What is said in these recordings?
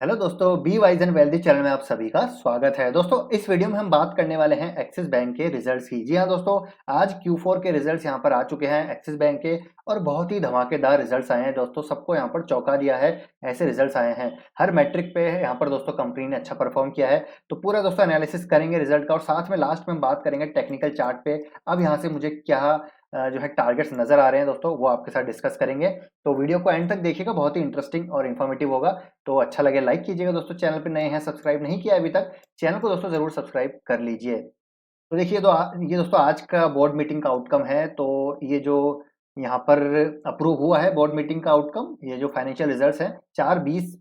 Hello दोस्तों, be wise and wealthy channel में आप सभी का स्वागत है। दोस्तों, इस वीडियो में हम बात करने वाले हैं एक्सिस बैंक के रिजल्ट्स की। जी हाँ दोस्तों, आज Q4 के रिजल्ट्स यहाँ पर आ चुके हैं एक्सिस बैंक के और बहुत ही धमाकेदार रिजल्ट्स आए हैं दोस्तों। सबको यहाँ पर चौंका दिया है, ऐसे रिजल्ट्स आए हैं। हर मैट्रिक पे यहाँ पर दोस्तों कंपनी ने अच्छा परफॉर्म किया है। तो पूरा दोस्तों एनालिसिस करेंगे रिजल्ट का और साथ में लास्ट में हम बात करेंगे टेक्निकल चार्ट पे। अब यहाँ से मुझे क्या जो है टारगेट्स नजर आ रहे हैं दोस्तों, वो आपके साथ डिस्कस करेंगे। तो वीडियो को एंड तक देखिएगा, बहुत ही इंटरेस्टिंग और इन्फॉर्मेटिव होगा। तो अच्छा लगे लाइक कीजिएगा दोस्तों, चैनल पे नए हैं सब्सक्राइब नहीं किया अभी तक, चैनल को दोस्तों जरूर सब्सक्राइब कर लीजिए। तो देखिए, ये दोस्तों आज का बोर्ड मीटिंग का आउटकम है। तो ये जो यहाँ पर अप्रूव हुआ है बोर्ड मीटिंग का आउटकम, ये जो फाइनेंशियल रिजल्ट्स हैं 4:20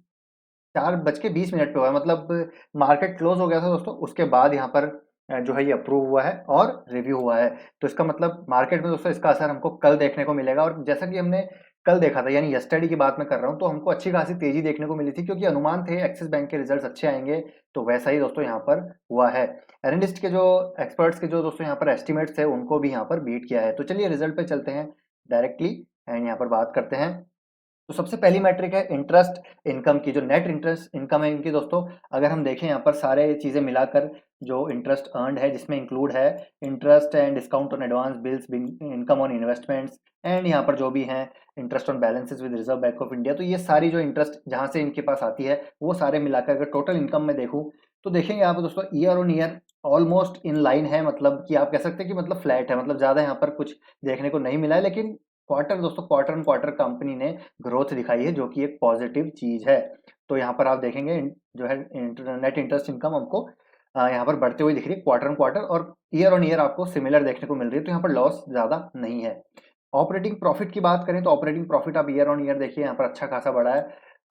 पे हुआ है। मतलब मार्केट क्लोज हो गया था दोस्तों, उसके बाद यहाँ पर जो है ये अप्रूव हुआ है और रिव्यू हुआ है। तो इसका मतलब मार्केट में दोस्तों इसका असर हमको कल देखने को मिलेगा। और जैसा कि हमने कल देखा था, यानी यस्टरडे की बात मैं कर रहा हूँ, तो हमको अच्छी खासी तेजी देखने को मिली थी क्योंकि अनुमान थे एक्सिस बैंक के रिजल्ट्स अच्छे आएंगे। तो वैसा ही दोस्तों यहाँ पर हुआ है। एनालिस्ट के जो एक्सपर्ट्स के जो दोस्तों यहाँ पर एस्टिमेट्स थे, उनको भी यहाँ पर बीट किया है। तो चलिए रिजल्ट पे चलते हैं डायरेक्टली एंड यहाँ पर बात करते हैं। तो सबसे पहली मैट्रिक है इंटरेस्ट इनकम की, जो नेट इंटरेस्ट इनकम है इनकी दोस्तों। अगर हम देखें यहाँ पर सारे चीजें मिलाकर जो इंटरेस्ट अर्नड है, जिसमें इंक्लूड है interest and discount on advance bills, income on investments and यहाँ पर जो भी है interest on balances with reserve bank of India. तो ये सारी जो इंटरेस्ट जहाँ से इनके पास आती है, वो सारे मिलाकर अगर टोटल इनकम में देखूँ तो देखेंगे यहाँ पर दोस्तों year on year almost in line है। मतलब कि आप कह सकते हैं कि मतलब फ्लैट है, मतलब ज्यादा यहाँ पर कुछ देखने को नहीं मिला है। लेकिन क्वार्टर ऑन क्वार्टर कंपनी ने ग्रोथ दिखाई है, जो कि एक पॉजिटिव चीज है। तो यहाँ पर आप देखेंगे जो है नेट इंटरेस्ट इनकम हमको यहाँ पर बढ़ते हुए दिख रही है क्वार्टर ऑन क्वार्टर, और ईयर ऑन ईयर आपको सिमिलर देखने को मिल रही है। तो यहाँ पर लॉस ज्यादा नहीं है। ऑपरेटिंग प्रॉफिट की बात करें तो ऑपरेटिंग प्रॉफिट आप ईयर ऑन ईयर देखिए यहाँ पर अच्छा खासा बढ़ा है।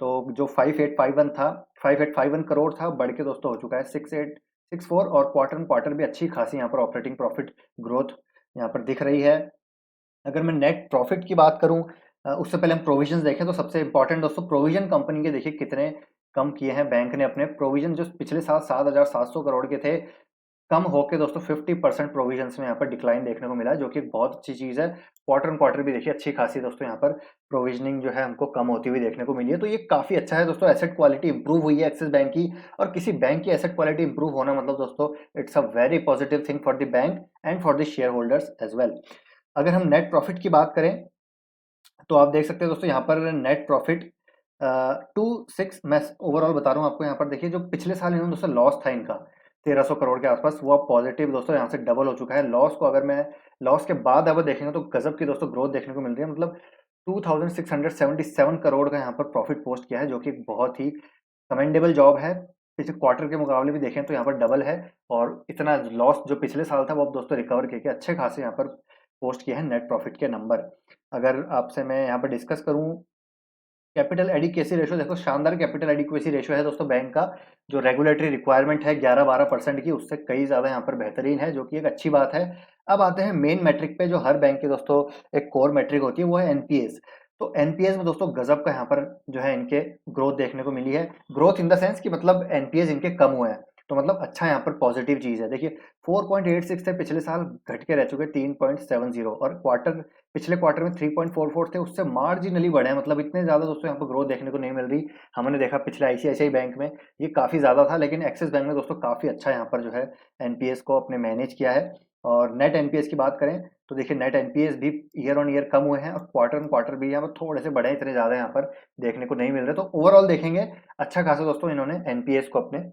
तो जो 5851 था, 5851 करोड़ था, बढ़ के दोस्तों हो चुका है 6864। और क्वार्टर ऑन क्वार्टर भी अच्छी खासी यहाँ पर ऑपरेटिंग प्रॉफिट ग्रोथ यहाँ पर दिख रही है। अगर मैं नेट प्रॉफिट की बात करूं, उससे पहले हम प्रोविजंस देखें तो सबसे इंपॉर्टेंट दोस्तों प्रोविजन कंपनी के देखिए कितने कम किए हैं बैंक ने अपने प्रोविजन। जो पिछले साल 7,700 करोड़ के थे, कम होके दोस्तों 50% प्रोविजन में यहाँ पर डिक्लाइन देखने को मिला है, जो कि एक बहुत अच्छी चीज है। क्वार्टर ऑन क्वार्टर भी देखिए अच्छी खासी दोस्तों यहाँ पर प्रोविजनिंग जो है हमको कम होती हुई देखने को मिली है। तो ये काफी अच्छा है दोस्तों, एसेट क्वालिटी इंप्रूव हुई है एक्सिस बैंक की। और किसी बैंक की एसेट क्वालिटी इंप्रूव होना मतलब दोस्तों it's a very positive thing for the bank and for the shareholders as well. अगर हम नेट प्रॉफिट की बात करें तो आप देख सकते हैं दोस्तों यहाँ पर नेट प्रॉफिट 2,6, मैं ओवरऑल बता रहा हूँ आपको। यहाँ पर देखिए जो पिछले साल इन्होंने दोस्तों लॉस था इनका 1,300 करोड़ के आसपास, वो अब पॉजिटिव दोस्तों यहाँ से डबल हो चुका है। लॉस को अगर मैं लॉस के बाद अगर देखेंगे तो गजब की दोस्तों ग्रोथ देखने को मिल रही है। मतलब 2,677 करोड़ का यहाँ पर प्रॉफिट पोस्ट किया है, जो कि बहुत ही कमेंडेबल जॉब है। पिछले क्वार्टर के मुकाबले भी देखें तो यहाँ पर डबल है। और इतना लॉस जो पिछले साल था वो अब दोस्तों रिकवर करके अच्छे खासे यहाँ पर पोस्ट किए हैं नेट प्रॉफिट के नंबर। अगर आपसे मैं यहाँ पर डिस्कस करूँ कैपिटल एडिक्वेसी रेशो, देखो शानदार कैपिटल एडिक्वेसी रेशो है दोस्तों बैंक का। जो रेगुलेटरी रिक्वायरमेंट है 11-12% की, उससे कई ज्यादा यहाँ पर बेहतरीन है, जो कि एक अच्छी बात है। अब आते हैं मेन मैट्रिक पे, जो हर बैंक के दोस्तों एक कोर मैट्रिक होती है, वो है एनपीएस। तो एनपीएस में दोस्तों गजब का यहाँ पर जो है इनके ग्रोथ देखने को मिली है। ग्रोथ इन द सेंस कि मतलब एनपीएस इनके कम हुए हैं, तो मतलब अच्छा यहाँ पर पॉजिटिव चीज है। देखिए 4.86 थे पिछले साल, घट के रह चुके 3.70। और पिछले क्वार्टर में 3.44 थे, उससे मार्जिनली बढ़े हैं। मतलब इतने ज्यादा दोस्तों यहाँ पर ग्रोथ देखने को नहीं मिल रही। हमने देखा पिछले आईसीआईसीआई बैंक में ये काफी ज्यादा था, लेकिन एक्सिस बैंक में दोस्तों काफी अच्छा यहाँ पर जो है एनपीएस को अपने मैनेज किया है। और नेट एनपीएस की बात करें तो देखिए नेट एनपीएस भी ईयर ऑन ईयर कम हुए हैं और क्वार्टर ऑन क्वार्टर भी यहाँ पर थोड़े से बढ़े हैं, इतने ज्यादा यहाँ पर देखने को नहीं मिल रहे। तो ओवरऑल देखेंगे अच्छा खासा दोस्तों इन्होंने एनपीएस को अपने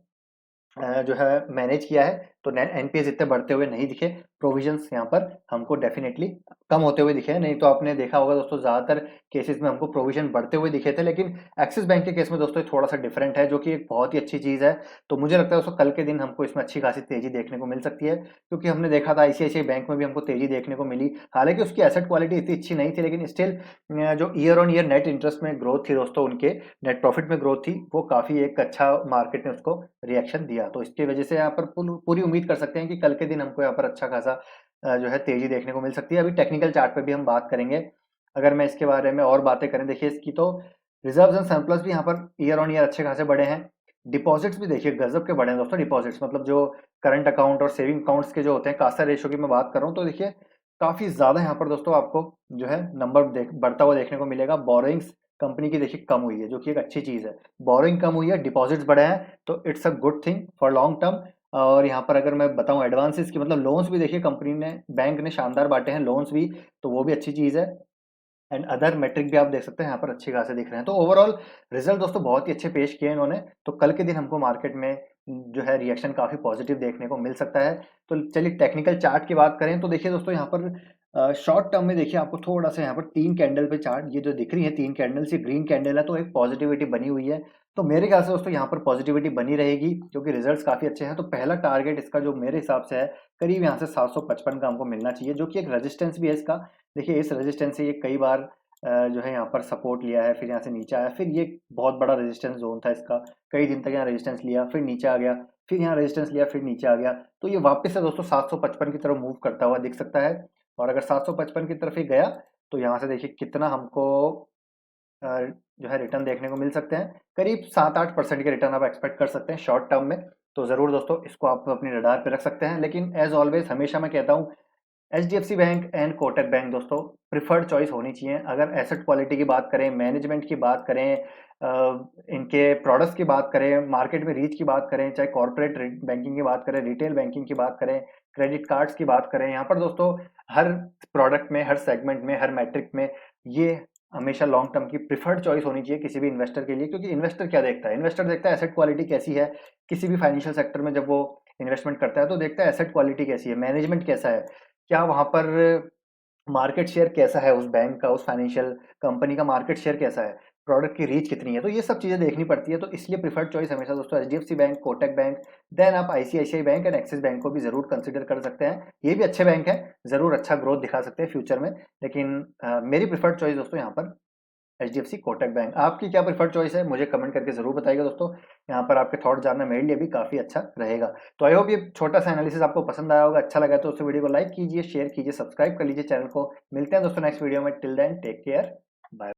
जो है मैनेज किया है। तो एनपीएस इतने बढ़ते हुए नहीं दिखे, प्रोविजंस यहाँ पर हमको डेफिनेटली कम होते हुए दिखे हैं। नहीं तो आपने देखा होगा दोस्तों ज्यादातर केसेस में हमको प्रोविजन बढ़ते हुए दिखे थे, लेकिन एक्सिस बैंक के केस में दोस्तों थोड़ा सा डिफरेंट है, जो कि एक बहुत ही अच्छी चीज है। तो मुझे लगता है दोस्तों कल के दिन हमको इसमें अच्छी खासी तेजी देखने को मिल सकती है, क्योंकि हमने देखा था आईसीआईसीआई बैंक में भी हमको तेजी देखने को मिली। हालांकि उसकी एसेट क्वालिटी इतनी अच्छी नहीं थी, लेकिन स्टिल जो year on year net interest में ग्रोथ थी दोस्तों, उनके नेट प्रॉफिट में ग्रोथ थी, वो काफी एक अच्छा मार्केट ने उसको रिएक्शन दिया। तो इसकी वजह से यहाँ पर पूरी उम्मीद कर सकते हैं कि कल के दिन हमको यहाँ पर अच्छा खासा जो है तेजी देखने को मिल सकती है। अभी टेक्निकल चार्ट पे भी हम बात करेंगे। अगर मैं इसके बारे में और बातें करें, देखिए इसकी तो रिजर्व एंड सरप्लस भी यहाँ पर ईयर ऑन ईयर अच्छे खासे बढ़े हैं। डिपॉजिट्स भी देखिए गजब के बढ़े हैं दोस्तों। डिपॉजिट्स मतलब जो करंट अकाउंट और सेविंग अकाउंट्स के जो होते हैं, कासा रेशो की मैं बात कर रहा हूँ, तो देखिए काफी ज्यादा यहाँ पर दोस्तों आपको जो है नंबर बढ़ता हुआ देखने को मिलेगा। बोरोइंग्स कंपनी की देखिए कम हुई है, जो कि एक अच्छी चीज़ है। बोरोइंग कम हुई है, डिपॉजिट्स बढ़े हैं, तो it's a good thing for long term. और यहाँ पर अगर मैं बताऊँ एडवांसेस की, मतलब लोन्स भी देखिए कंपनी ने, बैंक ने शानदार बांटे हैं लोन्स भी, तो वो भी अच्छी चीज़ है। एंड अदर मेट्रिक भी आप देख सकते हैं यहाँ पर अच्छे खासे दिख रहे हैं। तो ओवरऑल रिजल्ट दोस्तों बहुत ही अच्छे पेश किए इन्होंने। तो कल के दिन हमको मार्केट में जो है रिएक्शन काफ़ी पॉजिटिव देखने को मिल सकता है। तो चलिए टेक्निकल चार्ट की बात करें तो देखिए दोस्तों यहाँ पर शॉर्ट टर्म में देखिए आपको थोड़ा सा यहाँ पर 3 कैंडल पे चार्ट ये जो दिख रही है, 3 कैंडल्स, ये ग्रीन कैंडल है, तो एक पॉजिटिविटी बनी हुई है। तो मेरे ख्याल से दोस्तों यहाँ पर पॉजिटिविटी बनी रहेगी क्योंकि रिजल्ट्स काफ़ी अच्छे हैं। तो पहला टारगेट इसका जो मेरे हिसाब से है, करीब यहाँ से 755 का हमको मिलना चाहिए, जो कि एक रेजिस्टेंस भी है इसका। देखिए इस रेजिस्टेंस से ये कई बार जो है यहाँ पर सपोर्ट लिया है, फिर यहाँ से नीचे आया, फिर ये बहुत बड़ा रेजिस्टेंस जोन था इसका, कई दिन तक यहाँ रेजिस्टेंस लिया, फिर नीचे आ गया, फिर यहाँ रेजिस्टेंस लिया, फिर नीचे आ गया। तो ये वापस से दोस्तों 755 की तरफ मूव करता हुआ दिख सकता है। और अगर 755 की तरफ ही गया तो यहाँ से देखिए कितना हमको अ, जो है रिटर्न देखने को मिल सकते हैं। करीब 7-8% के रिटर्न आप एक्सपेक्ट कर सकते हैं शॉर्ट टर्म में। तो ज़रूर दोस्तों इसको आप अपनी रडार पे रख सकते हैं। लेकिन एज ऑलवेज हमेशा मैं कहता हूँ, HDFC bank and Kotak bank दोस्तों प्रिफर्ड चॉइस होनी चाहिए। अगर एसेट क्वालिटी की बात करें, मैनेजमेंट की बात करें, इनके प्रोडक्ट्स की बात करें, मार्केट में रीच की बात करें, चाहे कॉर्पोरेट बैंकिंग की बात करें, रिटेल बैंकिंग की बात करें, क्रेडिट कार्ड्स की बात करें, यहाँ पर दोस्तों हर प्रोडक्ट में, हर सेगमेंट में, हर मैट्रिक में ये हमेशा लॉन्ग टर्म की प्रिफर्ड चॉइस होनी चाहिए किसी भी इन्वेस्टर के लिए। क्योंकि इन्वेस्टर क्या देखता है, इन्वेस्टर देखता है एसेट क्वालिटी कैसी है। किसी भी फाइनेंशियल सेक्टर में जब वो इन्वेस्टमेंट करता है तो देखता है एसेट क्वालिटी कैसी है, मैनेजमेंट कैसा है, क्या वहाँ पर मार्केट शेयर कैसा है उस बैंक का, उस फाइनेंशियल कंपनी का मार्केट शेयर कैसा है, प्रोडक्ट की रीच कितनी है। तो ये सब चीज़ें देखनी पड़ती है। तो इसलिए प्रिफर्ड चॉइस हमेशा दोस्तों HDFC bank, Kotak bank, then आप ICICI bank and Axis bank को भी जरूर कंसिडर कर सकते हैं। ये भी अच्छे बैंक हैं, जरूर अच्छा ग्रोथ दिखा सकते हैं फ्यूचर में। लेकिन मेरी प्रिफर्ड चॉइस दोस्तों यहाँ पर एचडीएफसी कोटक बैंक। आपकी क्या प्रिफर्ड चॉइस है मुझे कमेंट करके जरूर बताइएगा दोस्तों। यहाँ पर आपके थॉट जानना मेरे लिए भी काफी अच्छा रहेगा। तो आई होप ये छोटा सा एनालिसिस आपको पसंद आया होगा, अच्छा लगा तो उस वीडियो को लाइक कीजिए, शेयर कीजिए, सब्सक्राइब कर लीजिए चैनल को। मिलते हैं दोस्तों नेक्स्ट वीडियो में। Till then take care, bye.